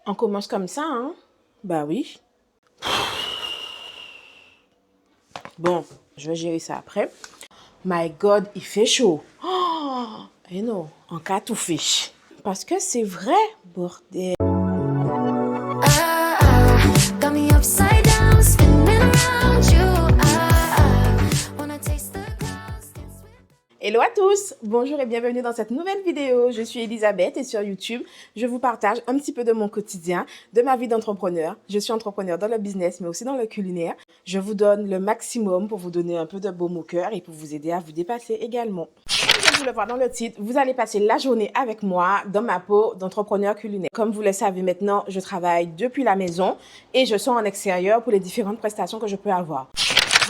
On commence comme ça, hein? Bah oui. Bon, je vais gérer ça après. My God, il fait chaud. Oh, et non, en cas tout fait. Parce que c'est vrai, bordel. Got me upside down, spinning around you. Wanna taste the clouds, dance with. Hello à tous, bonjour et bienvenue dans cette nouvelle vidéo. Je suis Elisabeth et sur YouTube, je vous partage un petit peu de mon quotidien, de ma vie d'entrepreneur. Je suis entrepreneur dans le business mais aussi dans le culinaire. Je vous donne le maximum pour vous donner un peu de baume au cœur et pour vous aider à vous dépasser également. Comme vous le voyez dans le titre, vous allez passer la journée avec moi dans ma peau d'entrepreneur culinaire. Comme vous le savez maintenant, je travaille depuis la maison et je sors en extérieur pour les différentes prestations que je peux avoir.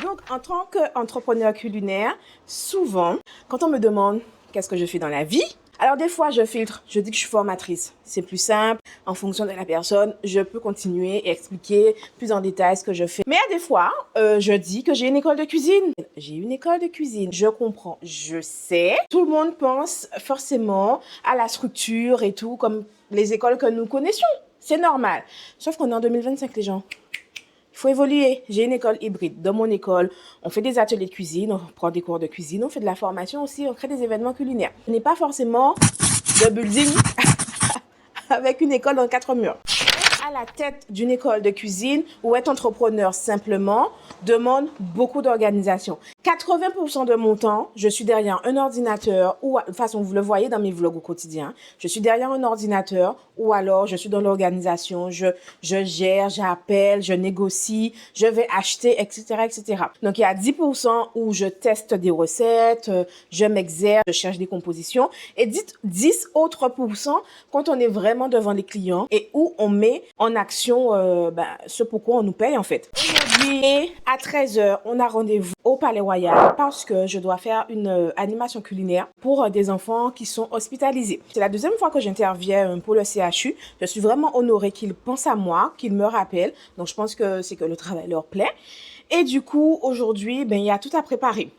Donc, en tant qu'entrepreneur culinaire, souvent, quand on me demande qu'est-ce que je fais dans la vie, alors des fois, je filtre, je dis que je suis formatrice. C'est plus simple, en fonction de la personne, je peux continuer et expliquer plus en détail ce que je fais. Mais à des fois, je dis que j'ai une école de cuisine. J'ai une école de cuisine, je comprends, je sais. Tout le monde pense forcément à la structure et tout, comme les écoles que nous connaissions. C'est normal. Sauf qu'on est en 2025, les gens. Il faut évoluer. J'ai une école hybride. Dans mon école, on fait des ateliers de cuisine, on prend des cours de cuisine, on fait de la formation aussi, on crée des événements culinaires. Ce n'est pas forcément de building avec une école dans 4 murs. Être à la tête d'une école de cuisine ou être entrepreneur simplement demande beaucoup d'organisation. 80% de mon temps, je suis derrière un ordinateur ou, de toute façon, vous le voyez dans mes vlogs au quotidien, je suis derrière un ordinateur ou alors je suis dans l'organisation, je gère, j'appelle, je négocie, je vais acheter, etc., etc. Donc, il y a 10% où je teste des recettes, je m'exerce, je cherche des compositions et 10 autres pourcents quand on est vraiment devant les clients et où on met en action ce pourquoi on nous paye en fait. Aujourd'hui, à 13h, on a rendez-vous au Palais Royal parce que je dois faire une animation culinaire pour des enfants qui sont hospitalisés. C'est la deuxième fois que j'interviens pour le CHU. Je suis vraiment honorée qu'ils pensent à moi, qu'ils me rappellent. Donc, je pense que c'est que le travail leur plaît. Et du coup, aujourd'hui, il y a tout à préparer.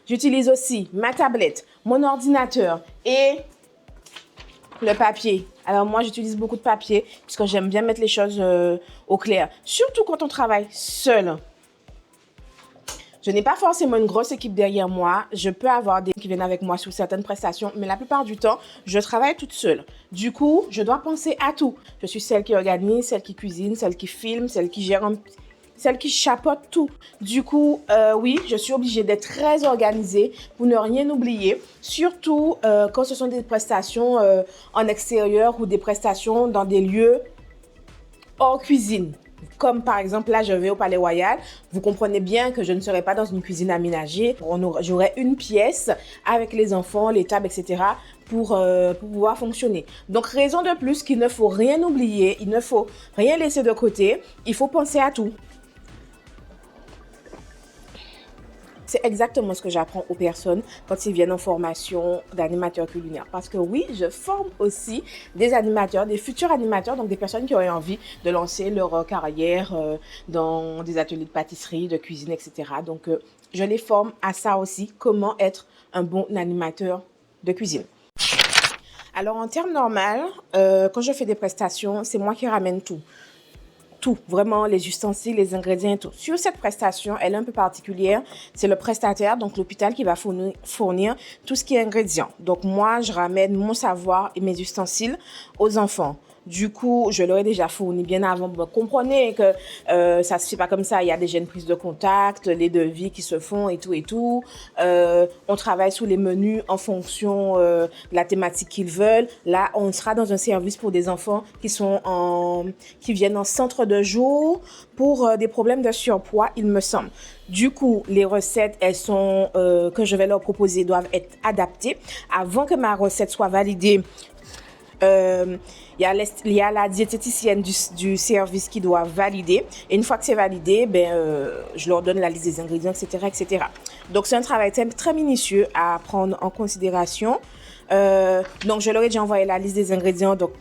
J'utilise aussi ma tablette, mon ordinateur et le papier. Alors moi, j'utilise beaucoup de papier parce que j'aime bien mettre les choses au clair. Surtout quand on travaille seul. Je n'ai pas forcément une grosse équipe derrière moi. Je peux avoir des gens qui viennent avec moi sur certaines prestations, mais la plupart du temps, je travaille toute seule. Du coup, je dois penser à tout. Je suis celle qui organise, celle qui cuisine, celle qui filme, celle qui gère celle qui chapeaute tout. Du coup, oui, je suis obligée d'être très organisée pour ne rien oublier, surtout quand ce sont des prestations en extérieur ou des prestations dans des lieux hors cuisine. Comme par exemple, là, je vais au Palais Royal. Vous comprenez bien que je ne serai pas dans une cuisine aménagée. J'aurai une pièce avec les enfants, les tables, etc. Pour pouvoir fonctionner. Donc, raison de plus qu'il ne faut rien oublier, il ne faut rien laisser de côté. Il faut penser à tout. C'est exactement ce que j'apprends aux personnes quand ils viennent en formation d'animateur culinaire. Parce que oui, je forme aussi des animateurs, des futurs animateurs, donc des personnes qui auraient envie de lancer leur carrière dans des ateliers de pâtisserie, de cuisine, etc. Donc, je les forme à ça aussi, comment être un bon animateur de cuisine. Alors, en termes normaux, quand je fais des prestations, c'est moi qui ramène tout. Tout, vraiment les ustensiles, les ingrédients et tout. Sur cette prestation, elle est un peu particulière. C'est le prestataire, donc l'hôpital, qui va fournir tout ce qui est ingrédients. Donc moi, je ramène mon savoir et mes ustensiles aux enfants. Du coup, je leur ai déjà fourni bien avant. Vous comprenez que ça se fait pas comme ça. Il y a déjà une prise de contact, les devis qui se font et tout et tout. On travaille sur les menus en fonction de la thématique qu'ils veulent. Là, on sera dans un service pour des enfants qui viennent en centre de jour pour des problèmes de surpoids, il me semble. Du coup, les recettes, que je vais leur proposer doivent être adaptées. Avant que ma recette soit validée, il y a la diététicienne du service qui doit valider. Et une fois que c'est validé, je leur donne la liste des ingrédients, etc., etc. Donc, c'est un travail très minutieux à prendre en considération. Donc, je leur ai déjà envoyé la liste des ingrédients. Donc,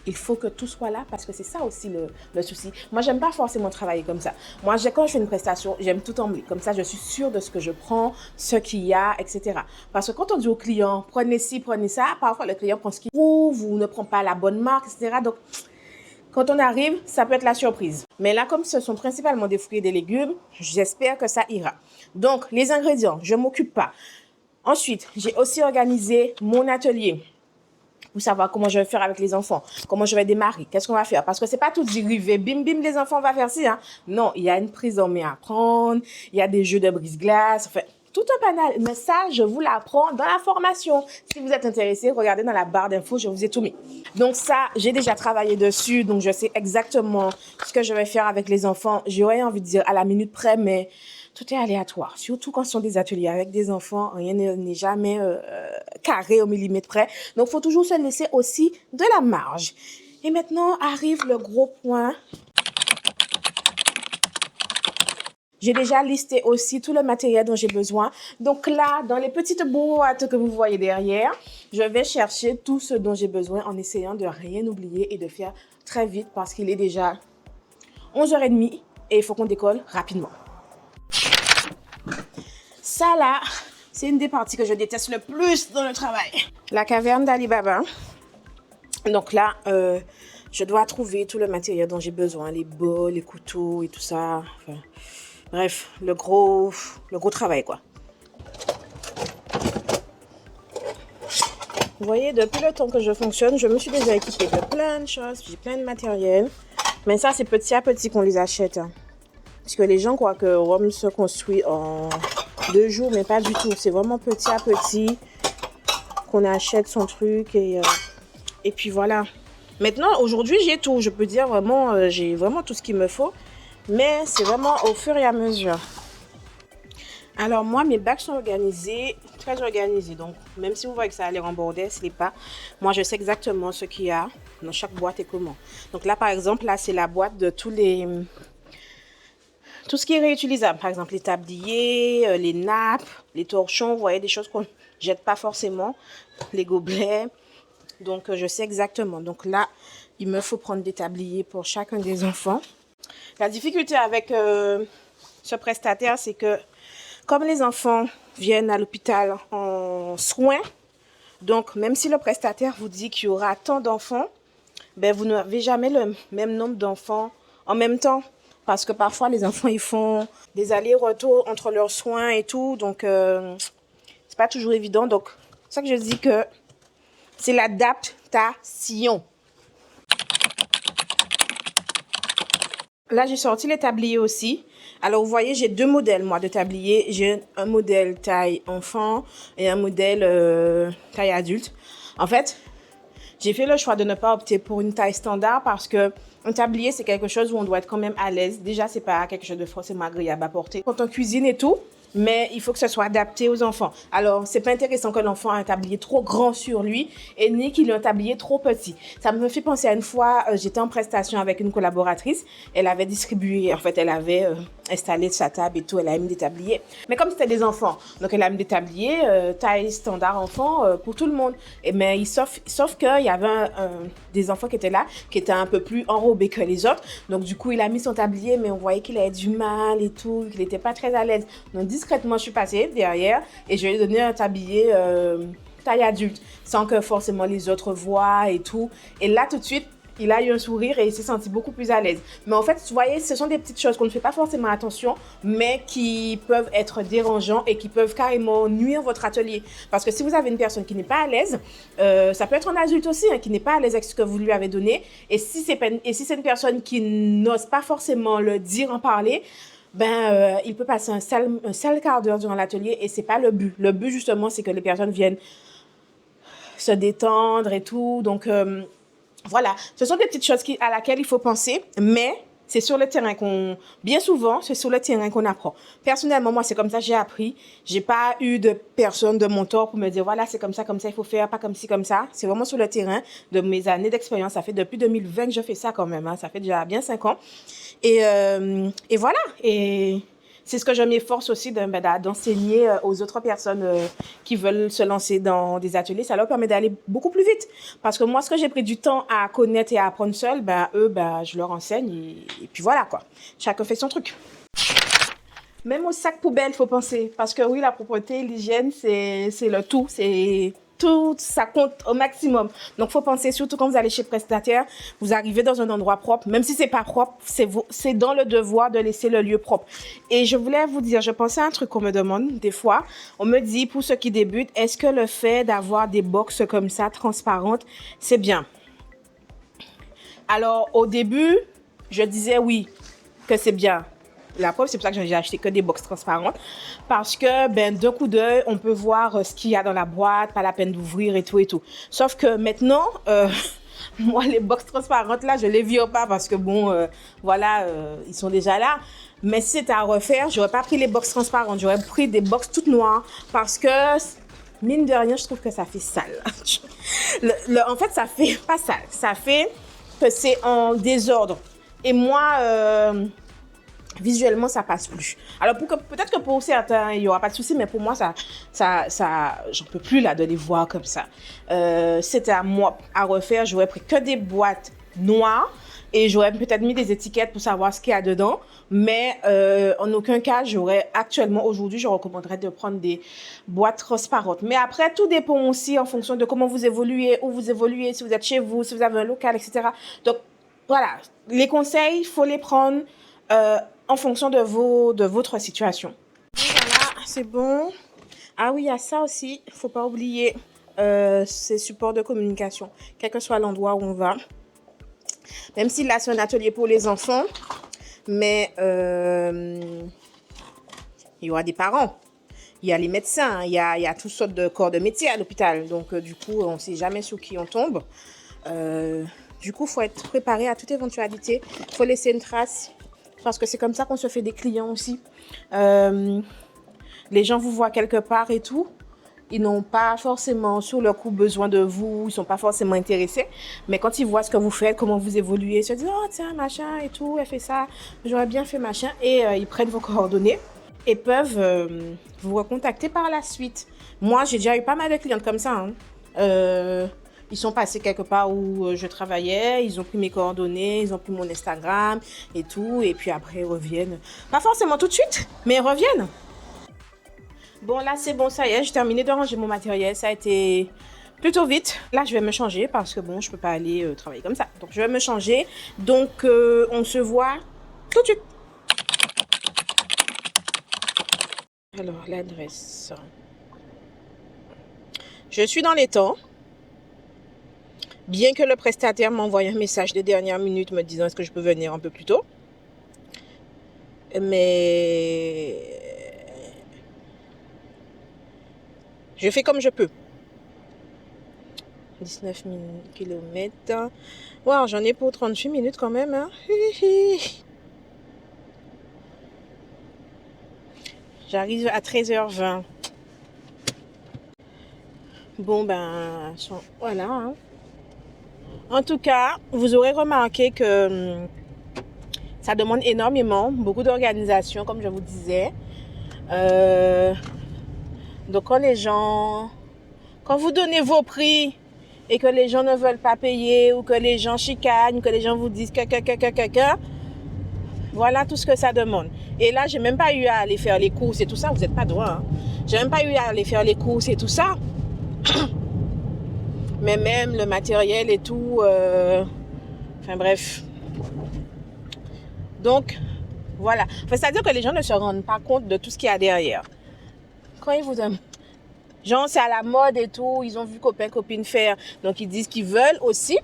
il faut que tout soit là parce que c'est ça aussi le souci. Moi, j'aime pas forcément travailler comme ça. Moi, quand je fais une prestation, j'aime tout emmener. Comme ça, je suis sûre de ce que je prends, ce qu'il y a, etc. Parce que quand on dit au client, prenez ci, prenez ça, parfois le client prend ce qu'il trouve ou ne prend pas la bonne marque, etc. Donc, quand on arrive, ça peut être la surprise. Mais là, comme ce sont principalement des fruits et des légumes, j'espère que ça ira. Donc, les ingrédients, je ne m'occupe pas. Ensuite, j'ai aussi organisé mon atelier pour savoir comment je vais faire avec les enfants, comment je vais démarrer, qu'est-ce qu'on va faire. Parce que c'est pas tout dérivé, bim, bim, les enfants, on va faire ci. Hein. Non, il y a une prise en main à prendre, il y a des jeux de brise-glace, enfin, tout un panel. Mais ça, je vous l'apprends dans la formation. Si vous êtes intéressé, regardez dans la barre d'infos, je vous ai tout mis. Donc ça, j'ai déjà travaillé dessus, donc je sais exactement ce que je vais faire avec les enfants. J'aurais envie de dire à la minute près, mais tout est aléatoire. Surtout quand ce sont des ateliers avec des enfants, rien n'est jamais carré au millimètre près. Donc, il faut toujours se laisser aussi de la marge. Et maintenant, arrive le gros point. J'ai déjà listé aussi tout le matériel dont j'ai besoin. Donc là, dans les petites boîtes que vous voyez derrière, je vais chercher tout ce dont j'ai besoin en essayant de rien oublier et de faire très vite parce qu'il est déjà 11h30 et il faut qu'on décolle rapidement. Ça là, c'est une des parties que je déteste le plus dans le travail. La caverne d'Ali Baba. Donc là, je dois trouver tout le matériel dont j'ai besoin, les bols, les couteaux et tout ça. Enfin, bref, le gros travail quoi. Vous voyez, depuis le temps que je fonctionne, je me suis déjà équipée de plein de choses, j'ai plein de matériel. Mais ça, c'est petit à petit qu'on les achète. Hein. Parce que les gens croient que Rome se construit en 2 jours, mais pas du tout. C'est vraiment petit à petit qu'on achète son truc et puis voilà. Maintenant, aujourd'hui, j'ai tout. Je peux dire vraiment, j'ai vraiment tout ce qu'il me faut. Mais c'est vraiment au fur et à mesure. Alors moi, mes bacs sont organisés, très organisés. Donc, même si vous voyez que ça a l'air en bordel, ce n'est pas. Moi, je sais exactement ce qu'il y a dans chaque boîte et comment. Donc là, par exemple, là, c'est la boîte de tout ce qui est réutilisable. Par exemple, les tabliers, les nappes, les torchons. Vous voyez, des choses qu'on ne jette pas forcément. Les gobelets. Donc, je sais exactement. Donc là, il me faut prendre des tabliers pour chacun des enfants. La difficulté avec ce prestataire, c'est que comme les enfants viennent à l'hôpital en soins, donc même si le prestataire vous dit qu'il y aura tant d'enfants, ben vous n'avez jamais le même nombre d'enfants en même temps. Parce que parfois les enfants ils font des allers-retours entre leurs soins et tout, donc c'est pas toujours évident. Donc c'est ça que je dis que c'est l'adaptation. Là j'ai sorti les tabliers aussi. Alors, vous voyez, j'ai 2 modèles, moi, de tablier. J'ai un modèle taille enfant et un modèle taille adulte. En fait, j'ai fait le choix de ne pas opter pour une taille standard parce que un tablier, c'est quelque chose où on doit être quand même à l'aise. Déjà, c'est pas quelque chose de forcément agréable à porter quand on cuisine et tout. Mais il faut que ce soit adapté aux enfants. Alors, c'est pas intéressant que l'enfant ait un tablier trop grand sur lui et ni qu'il ait un tablier trop petit. Ça me fait penser à une fois, j'étais en prestation avec une collaboratrice. Elle avait distribué, en fait, elle avait installé sa table et tout. Elle a mis des tabliers. Mais comme c'était des enfants, donc elle a mis des tabliers taille standard enfant pour tout le monde. Mais sauf qu'il y avait des enfants qui étaient là, qui étaient un peu plus enrobés que les autres. Donc, du coup, il a mis son tablier, mais on voyait qu'il avait du mal et tout, qu'il n'était pas très à l'aise. Donc, discrètement, je suis passée derrière et je lui ai donné un tablier taille adulte, sans que forcément les autres voient et tout. Et là, tout de suite, il a eu un sourire et il s'est senti beaucoup plus à l'aise. Mais en fait, vous voyez, ce sont des petites choses qu'on ne fait pas forcément attention, mais qui peuvent être dérangeants et qui peuvent carrément nuire votre atelier. Parce que si vous avez une personne qui n'est pas à l'aise, ça peut être un adulte aussi, hein, qui n'est pas à l'aise avec ce que vous lui avez donné. Et si c'est une personne qui n'ose pas forcément le dire, en parler, il peut passer un sale quart d'heure durant l'atelier et c'est pas le but. Le but, justement, c'est que les personnes viennent se détendre et tout. Donc, voilà, ce sont des petites choses à laquelle il faut penser, mais c'est sur le terrain bien souvent, c'est sur le terrain qu'on apprend. Personnellement, moi, c'est comme ça que j'ai appris. J'ai pas eu de personne de mon tour pour me dire, voilà, c'est comme ça, il faut faire, pas comme ci, comme ça. C'est vraiment sur le terrain de mes années d'expérience. Ça fait depuis 2020 que je fais ça quand même, hein. Ça fait déjà bien 5 ans. Et voilà, et c'est ce que je m'efforce aussi d'enseigner aux autres personnes qui veulent se lancer dans des ateliers. Ça leur permet d'aller beaucoup plus vite. Parce que moi, ce que j'ai pris du temps à connaître et à apprendre seul, je leur enseigne et puis voilà quoi. Chacun fait son truc. Même au sac poubelle, il faut penser. Parce que oui, la propreté, l'hygiène, c'est le tout. C'est tout ça compte au maximum. Donc, faut penser, surtout quand vous allez chez le prestataire, vous arrivez dans un endroit propre, même si c'est pas propre, c'est dans le devoir de laisser le lieu propre. Et je voulais vous dire, je pensais à un truc qu'on me demande des fois. On me dit, pour ceux qui débutent, est-ce que le fait d'avoir des box comme ça, transparentes, c'est bien? Alors, au début, je disais oui, que c'est bien. La preuve, c'est pour ça que j'ai acheté que des box transparentes. Parce que, d'un coup d'œil, on peut voir ce qu'il y a dans la boîte, pas la peine d'ouvrir et tout et tout. Sauf que maintenant, moi, les box transparentes, là, je les vire pas parce que ils sont déjà là. Mais si c'était à refaire, j'aurais pas pris les box transparentes. J'aurais pris des box toutes noires parce que, mine de rien, je trouve que ça fait sale. En fait, ça fait pas sale. Ça fait que c'est en désordre. Et moi, visuellement, ça passe plus. Alors, peut-être que pour certains, il n'y aura pas de souci, mais pour moi, j'en peux plus là de les voir comme ça. C'était à moi à refaire. J'aurais pris que des boîtes noires et j'aurais peut-être mis des étiquettes pour savoir ce qu'il y a dedans. Mais en aucun cas, aujourd'hui, je recommanderais de prendre des boîtes transparentes. Mais après, tout dépend aussi en fonction de comment vous évoluez, où vous évoluez, si vous êtes chez vous, si vous avez un local, etc. Donc, voilà, les conseils, il faut les prendre en fonction de votre situation. Voilà, c'est bon. Ah oui, il y a ça aussi, il ne faut pas oublier ces supports de communication, quel que soit l'endroit où on va. Même si là, c'est un atelier pour les enfants, mais il y aura des parents. Il y a les médecins, il y a toutes sortes de corps de métier à l'hôpital. Donc, du coup, on ne sait jamais sur qui on tombe. Du coup, il faut être préparé à toute éventualité. Il faut laisser une trace. Parce que c'est comme ça qu'on se fait des clients aussi. Les gens vous voient quelque part et tout. Ils n'ont pas forcément sur le coup besoin de vous. Ils ne sont pas forcément intéressés. Mais quand ils voient ce que vous faites, comment vous évoluez, ils se disent « Oh tiens, machin et tout, elle fait ça. J'aurais bien fait machin. » Et ils prennent vos coordonnées et peuvent vous recontacter par la suite. Moi, j'ai déjà eu pas mal de clientes comme ça. Ils sont passés quelque part où je travaillais, ils ont pris mes coordonnées, ils ont pris mon Instagram et tout, et puis après ils reviennent. Pas forcément tout de suite, mais ils reviennent. Bon, là c'est bon, ça y est, j'ai terminé de ranger mon matériel, ça a été plutôt vite. Là, je vais me changer parce que bon, je peux pas aller travailler comme ça. Donc, je vais me changer. Donc, on se voit tout de suite. Alors, l'adresse. Je suis dans les temps. Bien que le prestataire m'envoie un message de dernière minute me disant est-ce que je peux venir un peu plus tôt. Mais je fais comme je peux. 19 km. Wow, j'en ai pour 38 minutes quand même. Hein. J'arrive à 13h20. Bon, voilà. Hein. En tout cas, vous aurez remarqué que ça demande énormément, beaucoup d'organisation, comme je vous disais. Donc, quand vous donnez vos prix et que les gens ne veulent pas payer ou que les gens chicanent, que les gens vous disent que, voilà tout ce que ça demande. Et là, j'ai même pas eu à aller faire les courses et tout ça. Vous n'êtes pas droit. Hein. J'ai même pas eu à aller faire les courses et tout ça. Mais même le matériel et tout. Enfin bref. Donc, voilà. Enfin, c'est-à-dire que les gens ne se rendent pas compte de tout ce qu'il y a derrière. Quand ils vous aiment. Genre, c'est à la mode et tout. Ils ont vu copains, copines faire. Donc, ils disent qu'ils veulent aussi.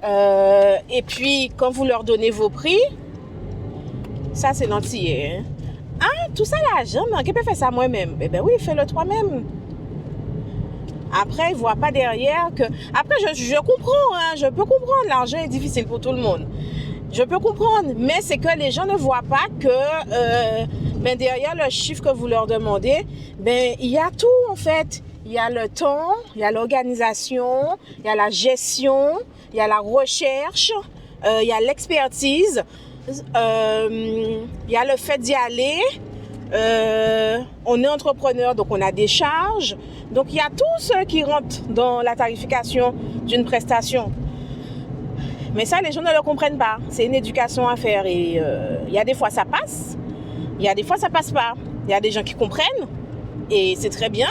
Et puis, quand vous leur donnez vos prix, ça, c'est l'antillais. Hein? Ah, tout ça là, jamais. Qui peut faire ça moi-même? Eh bien oui, fais-le toi-même. Après, ils ne voient pas derrière que... Après, je comprends, hein, je peux comprendre. L'argent est difficile pour tout le monde. Je peux comprendre. Mais c'est que les gens ne voient pas que derrière le chiffre que vous leur demandez, il y a tout en fait. Il y a le temps, il y a l'organisation, il y a la gestion, il y a la recherche, il y a l'expertise, il y a le fait d'y aller. On est entrepreneur, donc on a des charges. Donc, il y a tout ce qui rentre dans la tarification d'une prestation. Mais ça, les gens ne le comprennent pas. C'est une éducation à faire. Et il y a des fois, ça passe. Il y a des fois, ça passe pas. Il y a des gens qui comprennent. Et c'est très bien.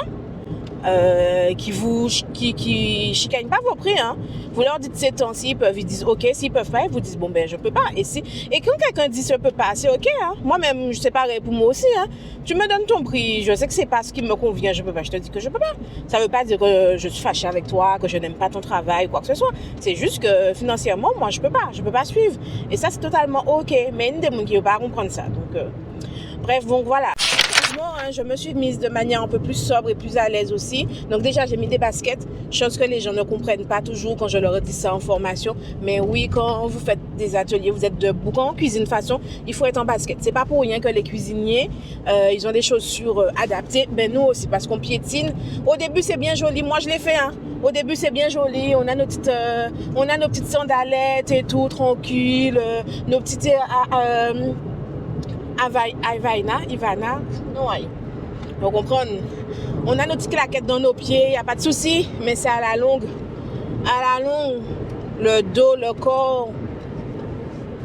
qui chicanent pas vos prix, hein. Vous leur dites ces temps-ci, ils disent ok, s'ils peuvent pas, ils vous disent bon ben je peux pas. Et quand quelqu'un dit je peux pas, c'est ok, hein. Moi-même, c'est pareil pour moi aussi, hein. Tu me donnes ton prix, je sais que c'est pas ce qui me convient, je peux pas, je te dis que je peux pas. Ça veut pas dire que je suis fâchée avec toi, que je n'aime pas ton travail, quoi que ce soit. C'est juste que financièrement, moi je peux pas suivre. Et ça c'est totalement ok, mais il y a des gens qui ne veulent pas comprendre ça. Donc, bref, donc voilà. Je me suis mise de manière un peu plus sobre et plus à l'aise aussi. Donc déjà, j'ai mis des baskets, chose que les gens ne comprennent pas toujours quand je leur dis ça en formation. Mais oui, quand vous faites des ateliers, vous êtes debout. Quand on cuisine de façon, il faut être en basket. C'est pas pour rien que les cuisiniers, ils ont des chaussures adaptées. Ben nous aussi, parce qu'on piétine. Au début, c'est bien joli. Moi, je l'ai fait, hein. Au début, c'est bien joli. On a nos petites sandalettes et tout, tranquille. Nos petites... Ivana, non, vous comprenez. On a nos petites claquettes dans nos pieds, il n'y a pas de souci, mais c'est à la longue, le dos, le corps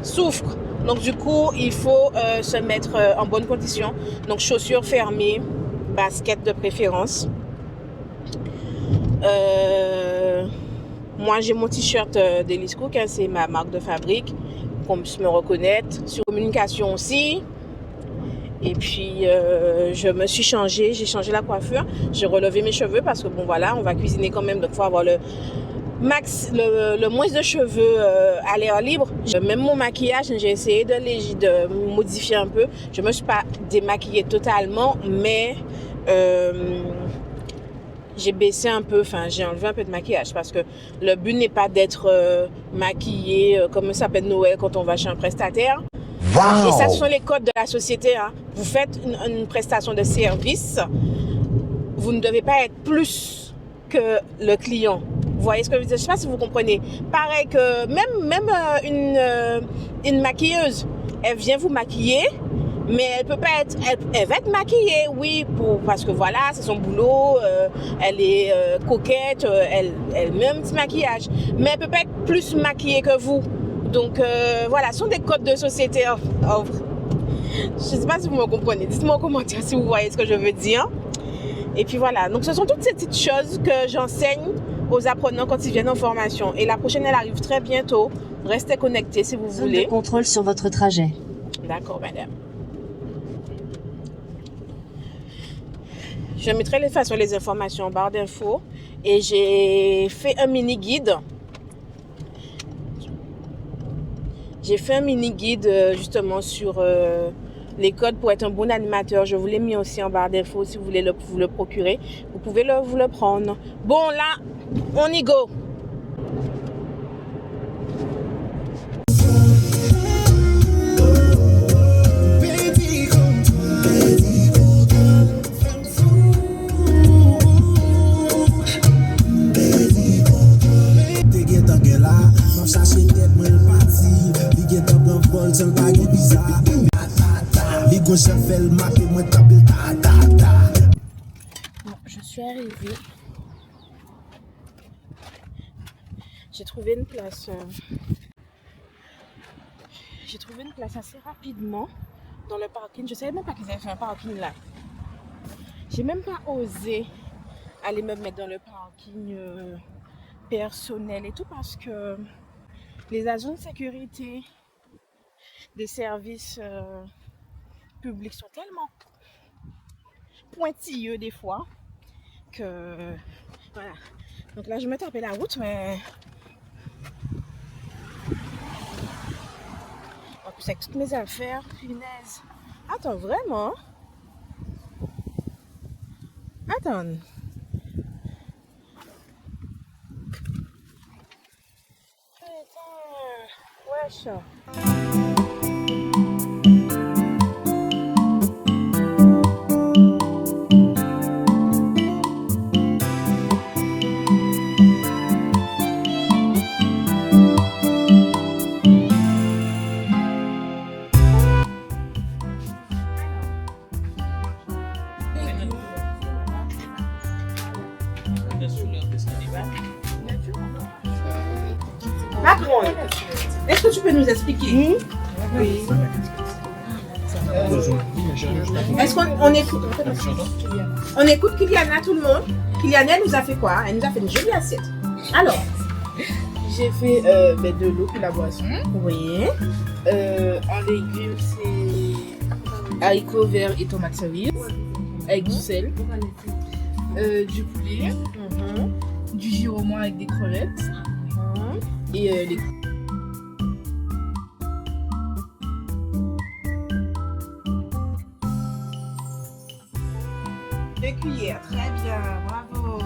souffre. Donc du coup, il faut se mettre en bonne condition. Donc chaussures fermées, baskets de préférence. Moi, j'ai mon t-shirt d'Elise Cook, hein, c'est ma marque de fabrique, qu'on puisse me reconnaître. Sur communication aussi. Et puis, je me suis changée, j'ai changé la coiffure, j'ai relevé mes cheveux parce que bon voilà, on va cuisiner quand même, donc il faut avoir le moins de cheveux à l'air libre. Même mon maquillage, j'ai essayé de modifier un peu. Je me suis pas démaquillée totalement, mais j'ai baissé un peu, enfin j'ai enlevé un peu de maquillage parce que le but n'est pas d'être maquillée comme ça s'appelle Noël quand on va chez un prestataire. Wow. Et ça, ce sont les codes de la société, hein. Vous faites une prestation de service, vous ne devez pas être plus que le client. Vous voyez ce que je veux dire? Je ne sais pas si vous comprenez. Pareil que même une maquilleuse, elle vient vous maquiller, mais elle peut pas être, elle va être maquillée, oui, parce que voilà, c'est son boulot, elle est coquette, elle met un petit maquillage, mais elle peut pas être plus maquillée que vous. Donc voilà, ce sont des codes de société. Je ne sais pas si vous me comprenez. Dites-moi en commentaire si vous voyez ce que je veux dire. Et puis voilà, donc ce sont toutes ces petites choses que j'enseigne aux apprenants quand ils viennent en formation. Et la prochaine, elle arrive très bientôt. Restez connectés si vous voulez. Zone de contrôle sur votre trajet. D'accord, madame. Je mettrai de toute façon les informations en barre d'infos. Et j'ai fait un mini guide. J'ai fait un mini guide justement sur les codes pour être un bon animateur. Je vous l'ai mis aussi en barre d'infos si vous voulez vous le procurer. Vous pouvez vous le prendre. Bon là, on y go. Bon, je suis arrivée. J'ai trouvé une place. J'ai trouvé une place assez rapidement dans le parking. Je savais même pas qu'ils avaient fait un parking là. J'ai même pas osé aller me mettre dans le parking personnel et tout parce que les agents de sécurité des services publics sont tellement pointilleux des fois que voilà. Donc là je me tapais la route, mais en plus avec toutes mes affaires, punaise. Attends, vraiment? Attends. Putain, wesh. Macron, est-ce que tu peux nous expliquer? Oui. Est-ce qu'on écoute? On écoute Kylian, tout le monde? Kylian, elle nous a fait quoi? Elle nous a fait une jolie assiette. Alors, J'ai fait de l'eau pour la boisson. oui. En légumes, c'est haricots verts et tomates cerises avec du sel. Du poulet, du giraumon avec des crevettes et les 2 cuillères, très bien, bravo.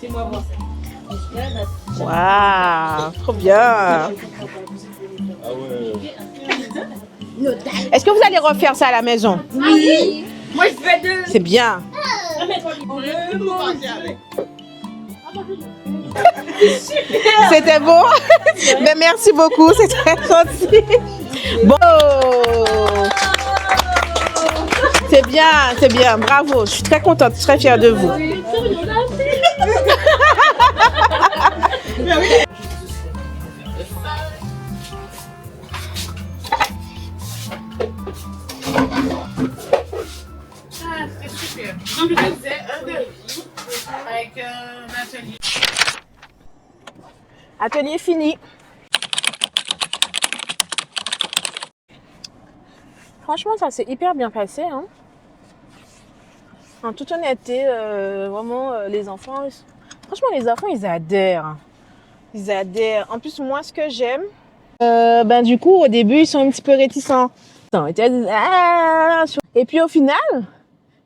C'est moi voir ça. Waouh, trop bien. Ah ouais. Est-ce que vous allez refaire ça à la maison? Oui. Moi je fais deux. C'est bien. C'était beau. Ben, merci beaucoup, c'est très gentil. Bon. C'est bien, bravo. Je suis très contente, très fière de vous. C'est super. Donc je faisais un de avec un atelier. Atelier fini. Franchement, ça s'est hyper bien passé. Hein. En toute honnêteté, vraiment, les enfants, franchement, les enfants, ils adhèrent. Ils adhèrent. En plus, moi, ce que j'aime, du coup, au début, ils sont un petit peu réticents. Ils disent, ah! Et puis, au final,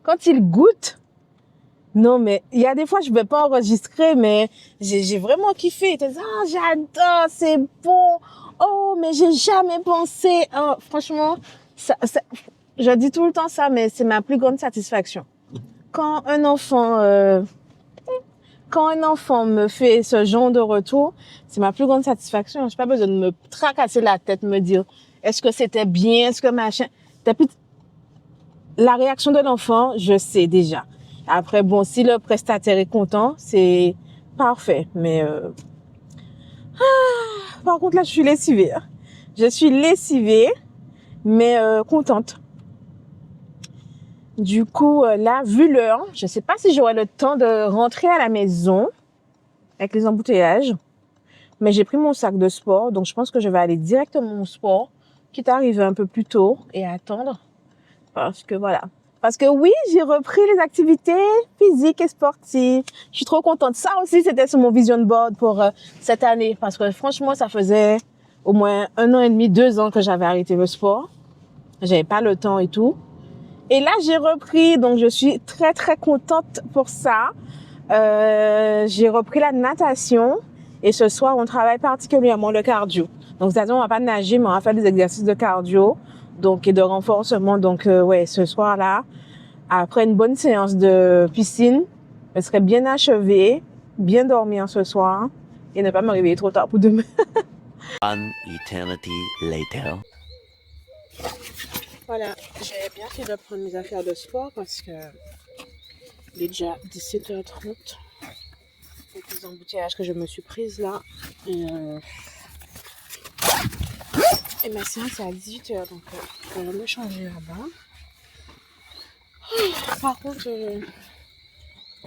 quand ils goûtent, non, mais il y a des fois, je ne vais pas enregistrer, mais j'ai vraiment kiffé. Ils disent, ah, j'adore, c'est bon. Oh, mais j'ai jamais pensé. Oh, franchement, je dis tout le temps ça, mais c'est ma plus grande satisfaction. Quand un enfant me fait ce genre de retour, c'est ma plus grande satisfaction. J'ai pas besoin de me tracasser la tête, me dire est-ce que c'était bien, est-ce que machin. La réaction de l'enfant, je sais déjà. Après, bon, si le prestataire est content, c'est parfait. Mais par contre, là, je suis lessivée. Je suis lessivée, mais contente. Du coup, là, vu l'heure, je sais pas si j'aurai le temps de rentrer à la maison avec les embouteillages. Mais j'ai pris mon sac de sport, donc je pense que je vais aller directement au sport, quitte à arriver un peu plus tôt et attendre. Parce que voilà. Parce que oui, j'ai repris les activités physiques et sportives. Je suis trop contente. Ça aussi, c'était sur mon vision board pour cette année. Parce que franchement, ça faisait au moins 1 an et demi, 2 ans que j'avais arrêté le sport. J'avais pas le temps et tout. Et là, j'ai repris, donc je suis très, très contente pour ça. J'ai repris la natation et ce soir, on travaille particulièrement le cardio. Donc, c'est-à-dire, on va pas nager, mais on va faire des exercices de cardio donc et de renforcement. Donc, ouais, ce soir-là, après une bonne séance de piscine, je serai bien achevée, bien dormir ce soir et ne pas me réveiller trop tard pour demain. One eternity later. Voilà, j'ai bien fait de prendre mes affaires de sport parce que il est déjà 17h30 avec les embouteillages que je me suis prise là. Et ma séance est à 18h, donc je vais me changer là-bas. Par contre,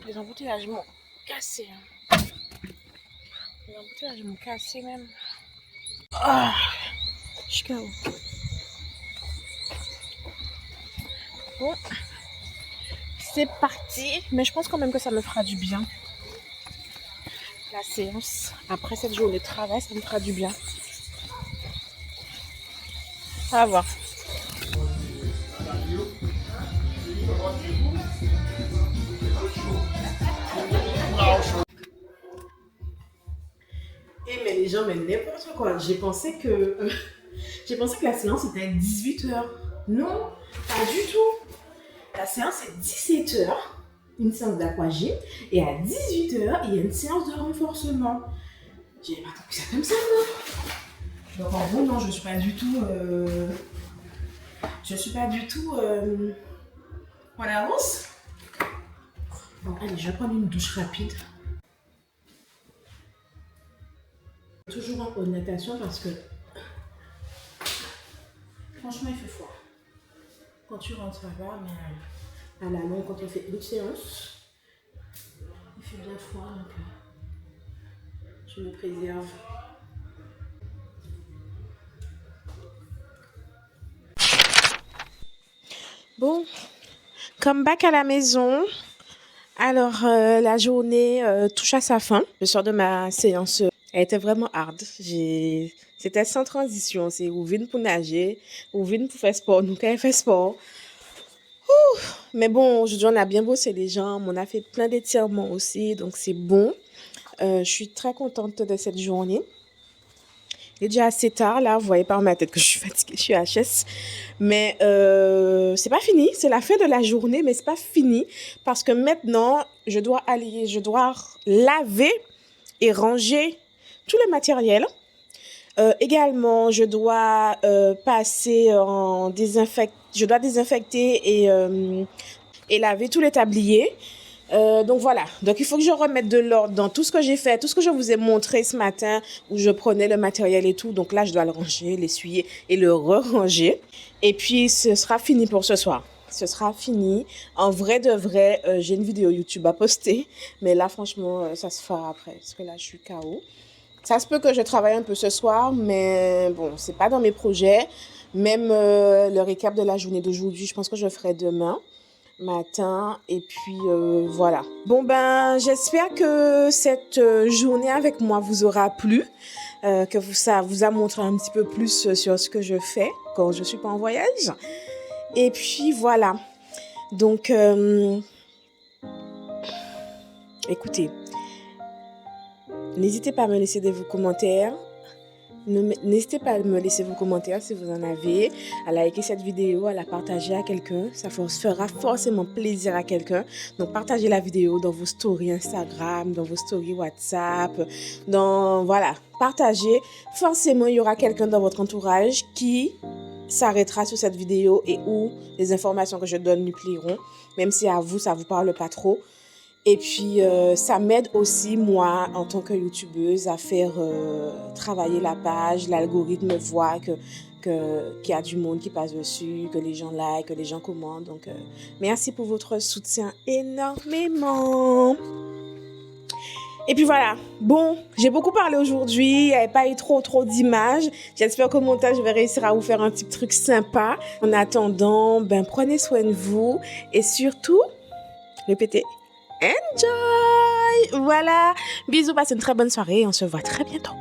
les embouteillages m'ont cassé. Hein. Les embouteillages m'ont cassé même. Ah, je suis KO. Bon, c'est parti, mais je pense quand même que ça me fera du bien. La séance, après cette journée de travail, ça me fera du bien. On va voir. Eh mais les gens, mais n'importe quoi. J'ai pensé que la séance était à 18h. Non, pas du tout. La séance est 17h, une séance d'aquagym, et à 18h, il y a une séance de renforcement. J'ai pas compris ça comme ça, moi. Donc en gros, non, je suis pas du tout... Je suis pas du tout... en avance. Bon, allez, je vais prendre une douche rapide. Toujours en haute natation parce que... Franchement, il fait froid. Quand tu rentres, ça va, mais à la longue, quand on fait une séance, il fait bien froid, donc je me préserve. Bon, come back à la maison. Alors, la journée touche à sa fin. Je sors de ma séance. Elle était vraiment hard. C'était sans transition. C'est ou vine pour nager, ou vine pour faire sport. Donc, elle fait sport. Ouh. Mais bon, aujourd'hui, on a bien bossé les jambes. On a fait plein d'étirements aussi. Donc, c'est bon. Je suis très contente de cette journée. Il est déjà assez tard, là. Vous voyez par ma tête que je suis fatiguée. Je suis HS. Mais c'est pas fini. C'est la fin de la journée, mais c'est pas fini. Parce que maintenant, je dois laver et ranger tout le matériel. Également, je dois passer en je dois désinfecter et laver tous les tabliers. Donc voilà, donc il faut que je remette de l'ordre dans tout ce que j'ai fait, tout ce que je vous ai montré ce matin où je prenais le matériel et tout. Donc là, je dois le ranger, l'essuyer et le re-ranger. Et puis, ce sera fini pour ce soir. Ce sera fini. En vrai de vrai, j'ai une vidéo YouTube à poster. Mais là, franchement, ça se fera après parce que là, je suis KO. Ça se peut que je travaille un peu ce soir, mais bon, c'est pas dans mes projets. Même le récap de la journée d'aujourd'hui, je pense que je le ferai demain matin. Et puis voilà. Bon ben, j'espère que cette journée avec moi vous aura plu, que ça vous a montré un petit peu plus sur ce que je fais quand je suis pas en voyage. Et puis voilà. Donc, écoutez, n'hésitez pas à me laisser vos commentaires. N'hésitez pas à me laisser vos commentaires si vous en avez, à liker cette vidéo, à la partager à quelqu'un. Ça fera forcément plaisir à quelqu'un. Donc, partagez la vidéo dans vos stories Instagram, dans vos stories WhatsApp. Voilà, partagez. Forcément, il y aura quelqu'un dans votre entourage qui s'arrêtera sur cette vidéo et où les informations que je donne lui plairont, même si à vous, ça ne vous parle pas trop. Et puis, ça m'aide aussi, moi, en tant que youtubeuse, à faire travailler la page. L'algorithme voit qu'il y a du monde qui passe dessus, que les gens like, que les gens commentent. Donc, merci pour votre soutien énormément. Et puis voilà, bon, j'ai beaucoup parlé aujourd'hui, il n'y avait pas eu trop d'images. J'espère qu'au montage, je vais réussir à vous faire un petit truc sympa. En attendant, ben, prenez soin de vous et surtout, répétez, enjoy! Voilà, bisous, passez une très bonne soirée et on se voit très bientôt.